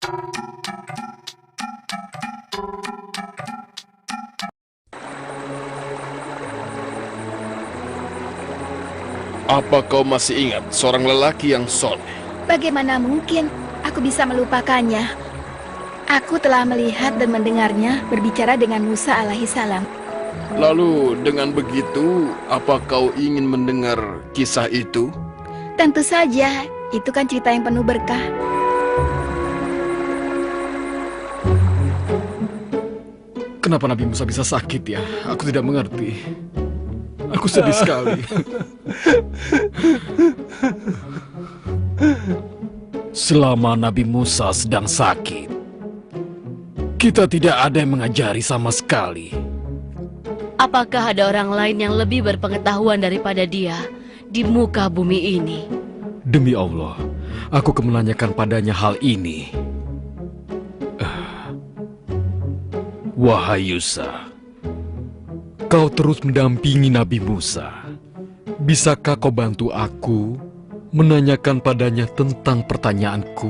Apa kau masih ingat seorang lelaki yang soleh? Bagaimana mungkin aku bisa melupakannya? Aku telah melihat dan mendengarnya berbicara dengan Musa alaihissalam. Lalu dengan begitu, apa kau ingin mendengar kisah itu? Tentu saja, itu kan cerita yang penuh berkah. Kenapa Nabi Musa bisa sakit ya? Aku tidak mengerti. Aku sedih sekali. Selama Nabi Musa sedang sakit, kita tidak ada yang mengajari sama sekali. Apakah ada orang lain yang lebih berpengetahuan daripada dia di muka bumi ini? Demi Allah, aku akan menanyakan padanya hal ini. Wahai Yusa, kau terus mendampingi Nabi Musa. Bisakah kau bantu aku menanyakan padanya tentang pertanyaanku?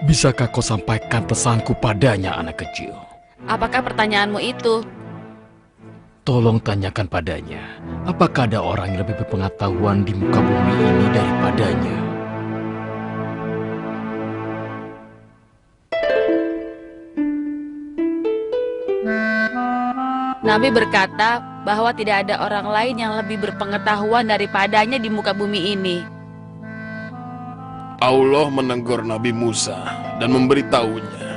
Bisakah kau sampaikan pesanku padanya, anak kecil? Apakah pertanyaanmu itu? Tolong tanyakan padanya, apakah ada orang yang lebih berpengetahuan di muka bumi ini daripadanya? Nabi berkata bahwa tidak ada orang lain yang lebih berpengetahuan daripadanya di muka bumi ini. Allah menegur Nabi Musa dan memberitahunya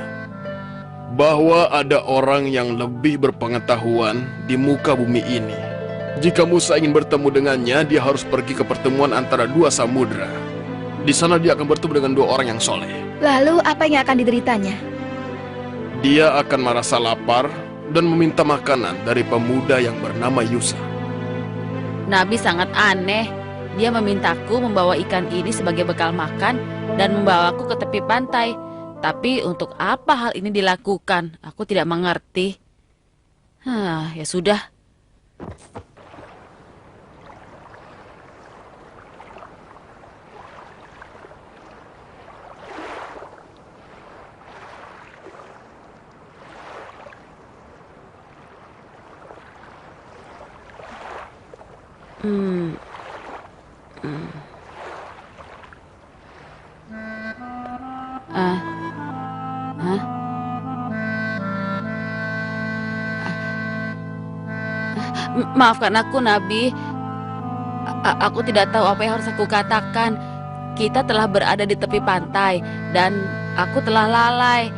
bahwa ada orang yang lebih berpengetahuan di muka bumi ini. Jika Musa ingin bertemu dengannya, dia harus pergi ke pertemuan antara dua samudra. Di sana dia akan bertemu dengan dua orang yang soleh. Lalu apa yang akan dideritanya? Dia akan merasa lapar dan meminta makanan dari pemuda yang bernama Yusa. Nabi sangat aneh. Dia memintaku membawa ikan ini sebagai bekal makan dan membawaku ke tepi pantai. Tapi untuk apa hal ini dilakukan? Aku tidak mengerti. Ya sudah. Maafkan aku, Nabi. Aku tidak tahu apa yang harus aku katakan. Kita telah berada di tepi pantai dan aku telah lalai.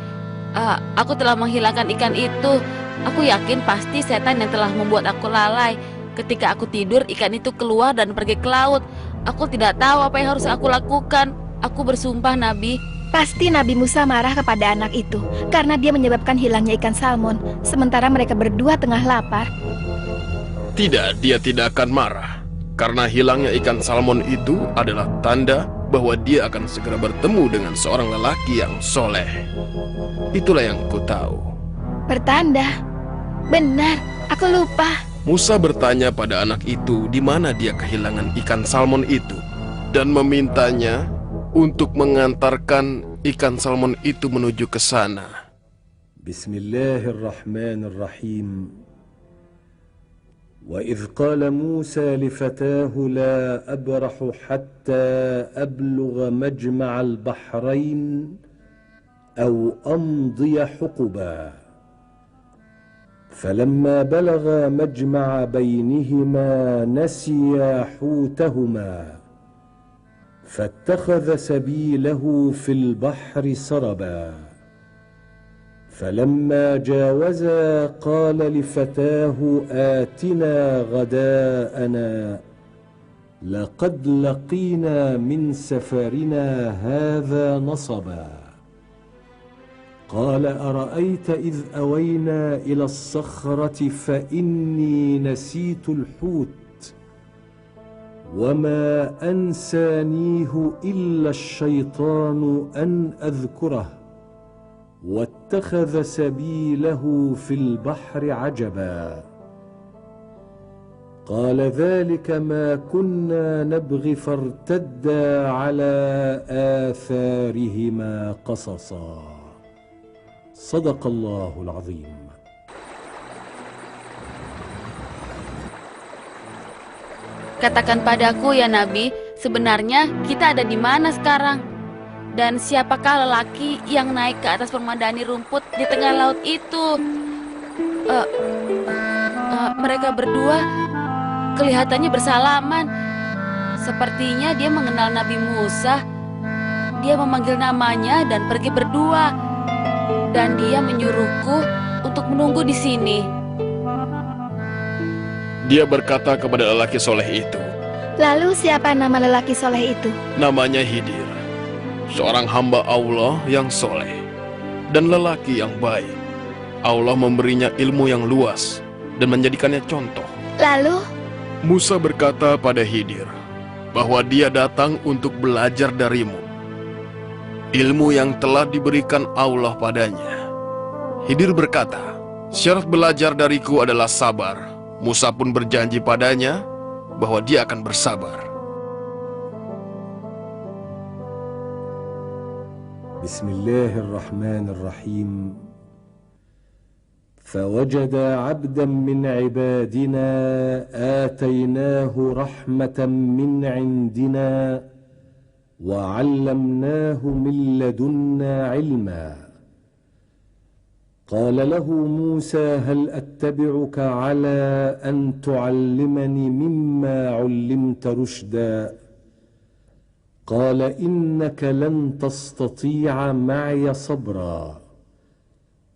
Aku telah menghilangkan ikan itu. Aku yakin pasti setan yang telah membuat aku lalai. Ketika aku tidur, ikan itu keluar dan pergi ke laut. Aku tidak tahu apa yang harus aku lakukan. Aku bersumpah, Nabi. Pasti Nabi Musa marah kepada anak itu karena dia menyebabkan hilangnya ikan salmon, sementara mereka berdua tengah lapar. Tidak, dia tidak akan marah. Karena hilangnya ikan salmon itu adalah tanda bahwa dia akan segera bertemu dengan seorang lelaki yang soleh. Itulah yang ku tahu. Bertanda? Benar, aku lupa. Musa bertanya pada anak itu di mana dia kehilangan ikan salmon itu dan memintanya untuk mengantarkan ikan salmon itu menuju ke sana. Bismillahirrahmanirrahim. وإذ قال موسى لفتاه لا أبرح حتى أبلغ مجمع البحرين أو أمضي حقبا فلما بلغا مجمع بينهما نسيا حوتهما فاتخذ سبيله في البحر سربا فلما جاوزا قال لفتاه آتنا غداءنا لقد لقينا من سفرنا هذا نصبا قال أرأيت إذ أوينا إلى الصخرة فإني نسيت الحوت وما أنسانيه إلا الشيطان أن أذكره واتخذ سبيله في البحر عجبا قال ذلك ما كنا نبغي فارتدا على آثارهما قصصا صدق الله العظيم. Katakan padaku ya Nabi, sebenarnya kita ada di mana sekarang? Dan siapakah lelaki yang naik ke atas permadani rumput di tengah laut itu? Mereka berdua kelihatannya bersalaman. Sepertinya dia mengenal Nabi Musa. Dia memanggil namanya dan pergi berdua. Dan dia menyuruhku untuk menunggu di sini. Dia berkata kepada lelaki soleh itu, Lalu siapa nama lelaki soleh itu? namanya Khidir, seorang hamba Allah yang soleh dan lelaki yang baik. Allah memberinya ilmu yang luas dan menjadikannya contoh. Lalu, Musa berkata pada Khidir bahwa dia datang untuk belajar darimu ilmu yang telah diberikan Allah padanya. Khidir berkata, syarat belajar dariku adalah sabar. Musa pun berjanji padanya bahwa dia akan bersabar. Bismillahirrahmanirrahim. فوجد عبدا من عبادنا آتيناه رحمة من عندنا وعلمناه من لدنا علما قال له موسى هل أتبعك على أن تعلمني مما علمت رشدا قال إنك لن تستطيع معي صبرا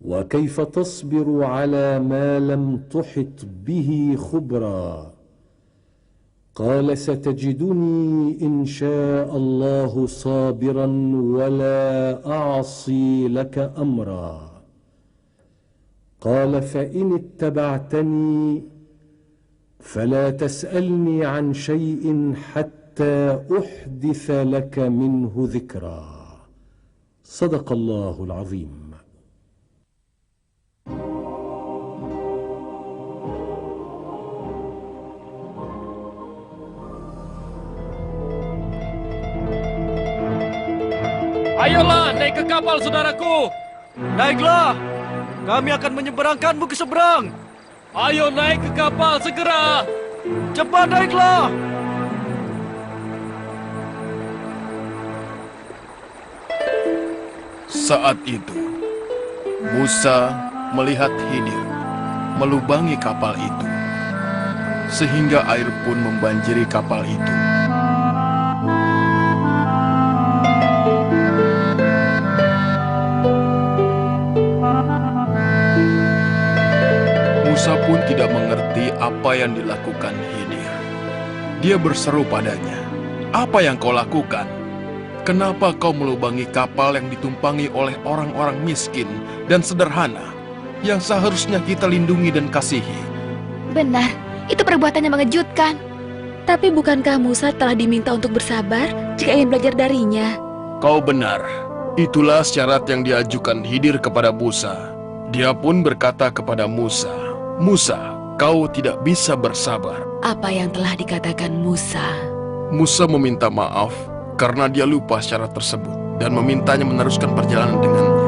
وكيف تصبر على ما لم تحط به خبرا قال ستجدني إن شاء الله صابرا ولا أعصي لك أمرا قال فإن اتبعتني فلا تسألني عن شيء حتى أحدث لك منه ذكرا صدق الله العظيم. Ayolah, naik ke kapal, saudaraku. Naiklah, kami akan menyeberangkanmu ke seberang. Ayo naik ke kapal segera. Cepat naiklah. Saat itu, Musa melihat Khidir melubangi kapal itu, sehingga air pun membanjiri kapal itu. Musa pun tidak mengerti apa yang dilakukan Khidir. Dia berseru padanya, "Apa yang kau lakukan? Kenapa kau melubangi kapal yang ditumpangi oleh orang-orang miskin dan sederhana yang seharusnya kita lindungi dan kasihi?" benar, itu perbuatan yang mengejutkan. Tapi bukankah Musa telah diminta untuk bersabar jika ingin belajar darinya? Kau benar. Itulah syarat yang diajukan Khidir kepada Musa. Dia pun berkata kepada Musa, "Musa, kau tidak bisa bersabar." Apa yang telah dikatakan Musa? Musa meminta maaf karena dia lupa syarat tersebut dan memintanya meneruskan perjalanan dengannya.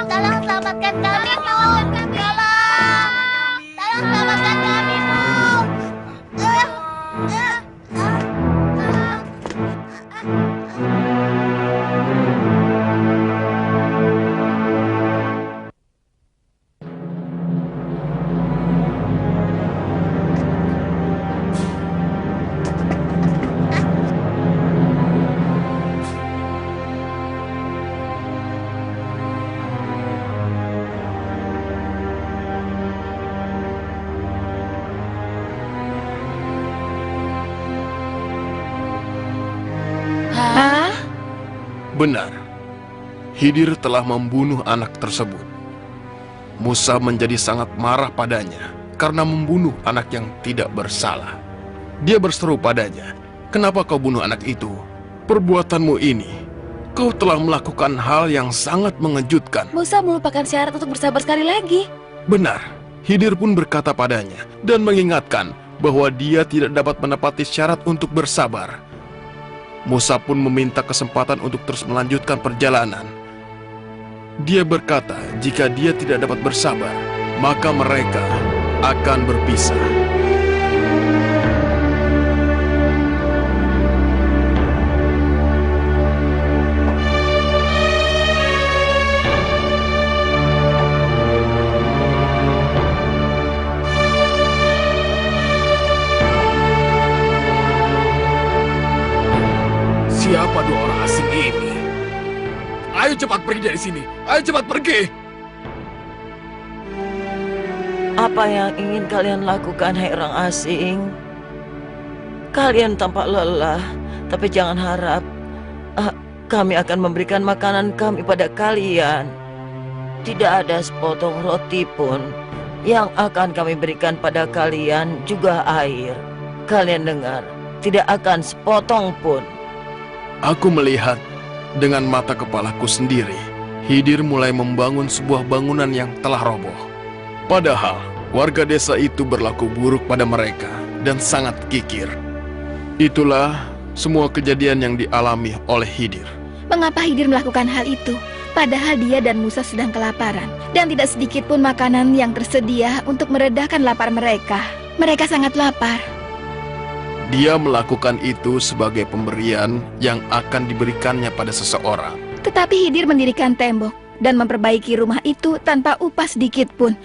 Tolong selamatkan kami, Tolong selamatkan kami, Benar, Khidir telah membunuh anak tersebut. Musa menjadi sangat marah padanya karena membunuh anak yang tidak bersalah. Dia berseru padanya, "Kenapa kau bunuh anak itu? Perbuatanmu ini, kau telah melakukan hal yang sangat mengejutkan." Musa melupakan syarat untuk bersabar sekali lagi. Benar, Khidir pun berkata padanya dan mengingatkan bahwa dia tidak dapat menepati syarat untuk bersabar. Musa pun meminta kesempatan untuk terus melanjutkan perjalanan. Dia berkata jika dia tidak dapat bersabar, maka mereka akan berpisah. Siapa dua orang asing ini? Ayo cepat pergi dari sini. Ayo cepat pergi. Apa yang ingin kalian lakukan, hai orang asing? Kalian tampak lelah, tapi jangan harap kami akan memberikan makanan kami pada kalian. Tidak ada sepotong roti pun yang akan kami berikan pada kalian, juga air. Kalian dengar, tidak akan sepotong pun. Aku melihat dengan mata kepalaku sendiri, Khidir mulai membangun sebuah bangunan yang telah roboh. Padahal warga desa itu berlaku buruk pada mereka dan sangat kikir. Itulah semua kejadian yang dialami oleh Khidir. Mengapa Khidir melakukan hal itu? Padahal dia dan Musa sedang kelaparan, dan tidak sedikit pun makanan yang tersedia untuk meredakan lapar mereka. Mereka sangat lapar. Dia melakukan itu sebagai pemberian yang akan diberikannya pada seseorang. Tetapi Khidir mendirikan tembok dan memperbaiki rumah itu tanpa upah sedikit pun.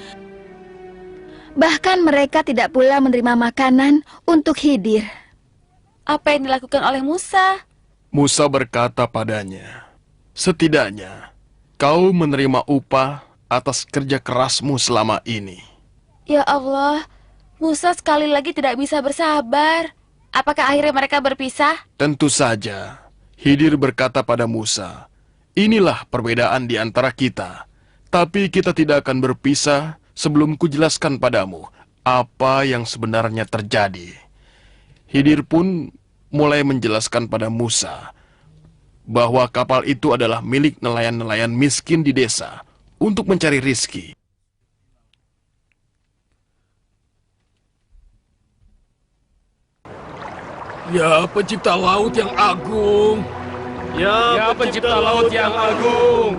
Bahkan mereka tidak pula menerima makanan untuk Khidir. Apa yang dilakukan oleh Musa? Musa berkata padanya, "Setidaknya kau menerima upah atas kerja kerasmu selama ini." Ya Allah, Musa sekali lagi tidak bisa bersabar. Apakah akhirnya mereka berpisah? Tentu saja. Khidir berkata pada Musa, "Inilah perbedaan di antara kita. Tapi kita tidak akan berpisah sebelum kujelaskan padamu apa yang sebenarnya terjadi." Khidir pun mulai menjelaskan pada Musa bahwa kapal itu adalah milik nelayan-nelayan miskin di desa untuk mencari rizki. Ya pencipta laut yang agung, Ya pencipta laut yang agung,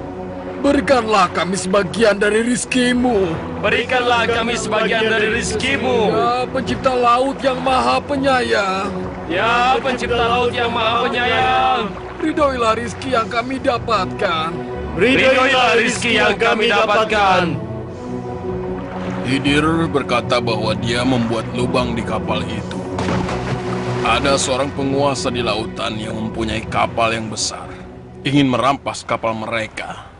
berikanlah kami sebagian dari rizkimu. berikanlah kami sebagian dari rizkimu. Ya pencipta laut yang maha penyayang, Ya pencipta laut yang maha penyayang, ridhoilah rizki yang kami dapatkan. ridhoilah rizki yang kami dapatkan. Khidir berkata bahwa dia membuat lubang di kapal itu. Ada seorang penguasa di lautan yang mempunyai kapal yang besar, ingin merampas kapal mereka.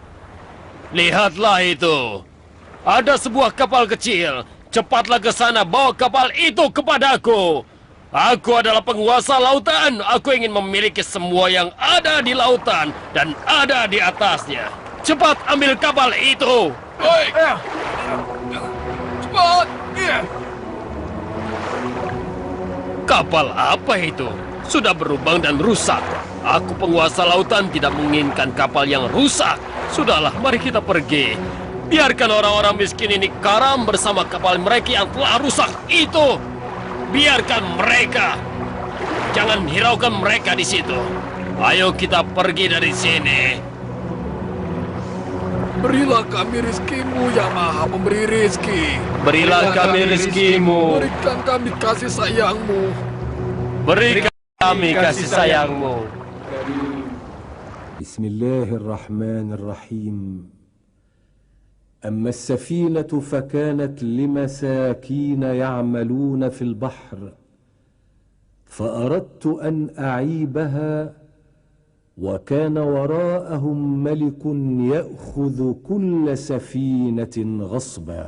Lihatlah itu. Ada sebuah kapal kecil. Cepatlah ke sana, bawa kapal itu kepadaku. Aku adalah penguasa lautan. Aku ingin memiliki semua yang ada di lautan dan ada di atasnya. Cepat ambil kapal itu. Cepat! Kapal apa itu? Sudah berlubang dan rusak. Aku penguasa lautan tidak menginginkan kapal yang rusak. Sudahlah, mari kita pergi. Biarkan orang-orang miskin ini karam bersama kapal mereka yang telah rusak itu. Biarkan mereka. Jangan hiraukan mereka di situ. Ayo kita pergi dari sini. Berilah kami rizkimu yang maha pemberi rizki. Berilah kami rizkimu. Berikan kami kasih sayangmu. Berikan kami kasih sayangmu. بسم الله الرحمن الرحيم أما السفينة فكانت لمساكين يعملون في البحر فأردت أن أعيبها وكان وراءهم ملك يأخذ كل سفينة غصبا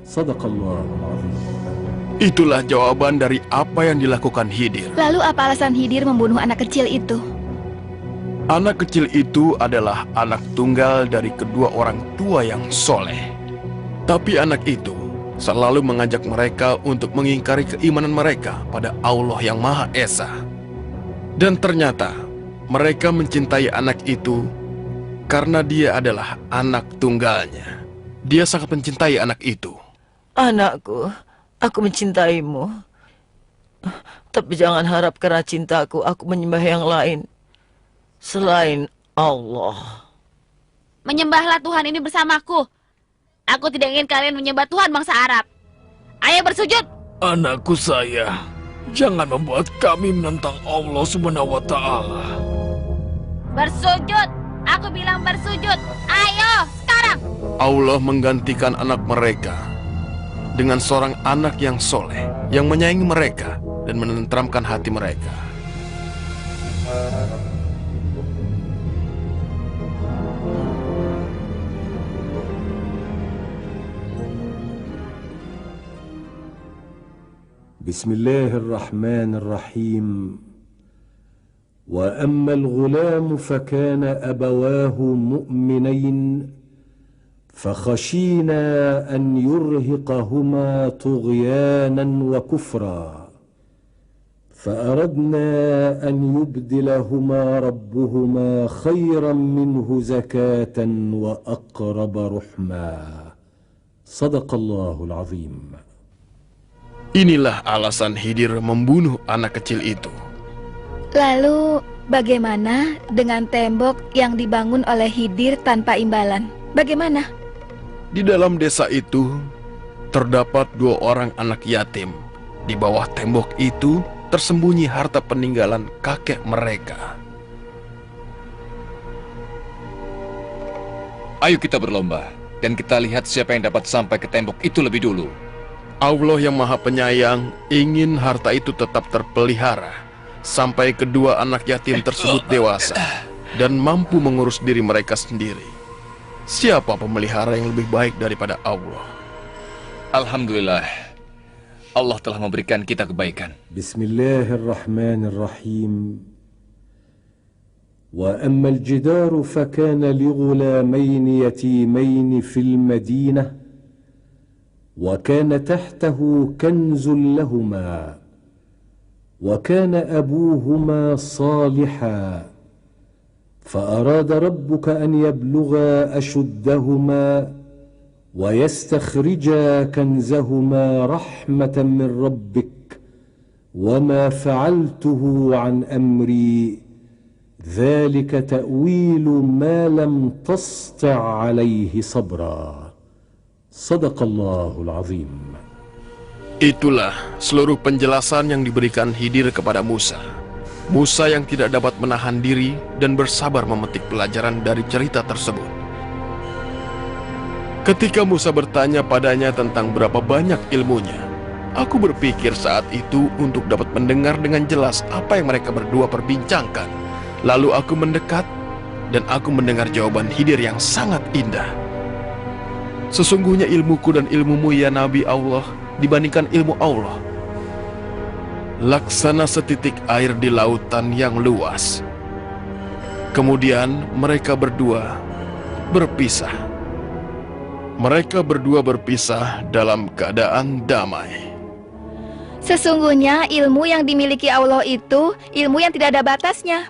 صدق الله العظيم. Itulah jawaban dari apa yang dilakukan Khidir. Lalu apa alasan Khidir membunuh anak kecil itu? Anak kecil itu adalah anak tunggal dari kedua orang tua yang soleh. Tapi anak itu selalu mengajak mereka untuk mengingkari keimanan mereka pada Allah yang Maha Esa. Dan ternyata mereka mencintai anak itu karena dia adalah anak tunggalnya. Dia sangat mencintai anak itu. Anakku, aku mencintaimu. Tapi jangan harap karena cintaku aku menyembah yang lain selain Allah. menyembahlah Tuhan ini bersamaku. Aku tidak ingin kalian menyembah Tuhan bangsa Arab. Ayo bersujud. Anakku saya, jangan membuat kami menentang Allah Subhanahu wa Ta'ala. Bersujud. Aku bilang bersujud. Ayo, sekarang. Allah menggantikan anak mereka dengan seorang anak yang soleh, yang menyayangi mereka dan menenteramkan hati mereka. بسم الله الرحمن الرحيم وأما الغلام فكان أبواه مؤمنين فخشينا أن يرهقهما طغيانا وكفرا فأردنا أن يبدلهما ربهما خيرا منه زكاة وأقرب رحما صدق الله العظيم. Inilah alasan Khidir membunuh anak kecil itu. Lalu bagaimana dengan tembok yang dibangun oleh Khidir tanpa imbalan? Bagaimana? Di dalam desa itu terdapat 2 orang anak yatim. Di bawah tembok itu tersembunyi harta peninggalan kakek mereka. Ayo kita berlomba dan kita lihat siapa yang dapat sampai ke tembok itu lebih dulu. Allah yang Maha Penyayang ingin harta itu tetap terpelihara sampai kedua anak yatim tersebut dewasa dan mampu mengurus diri mereka sendiri. Siapa pemelihara yang lebih baik daripada Allah? Alhamdulillah, Allah telah memberikan kita kebaikan. Bismillahirrahmanirrahim. وأما الجدار فكان لغلامين يتيمين في المدينة وكان تحته كنز لهما وكان أبوهما صالحا فأراد ربك أن يبلغا أشدهما ويستخرجا كنزهما رحمة من ربك وما فعلته عن أمري ذلك تأويل ما لم تسطع عليه صبرا Sadaqallahul Azim. Itulah seluruh penjelasan yang diberikan Khidir kepada Musa. Musa yang tidak dapat menahan diri dan bersabar memetik pelajaran dari cerita tersebut. Ketika Musa bertanya padanya tentang berapa banyak ilmunya, aku berpikir saat itu untuk dapat mendengar dengan jelas apa yang mereka berdua perbincangkan. Lalu aku mendekat dan aku mendengar jawaban Khidir yang sangat indah. Sesungguhnya ilmuku dan ilmumu ya Nabi Allah dibandingkan ilmu Allah laksana setitik air di lautan yang luas. Kemudian mereka berdua berpisah. Mereka berdua berpisah dalam keadaan damai. Sesungguhnya ilmu yang dimiliki Allah itu ilmu yang tidak ada batasnya.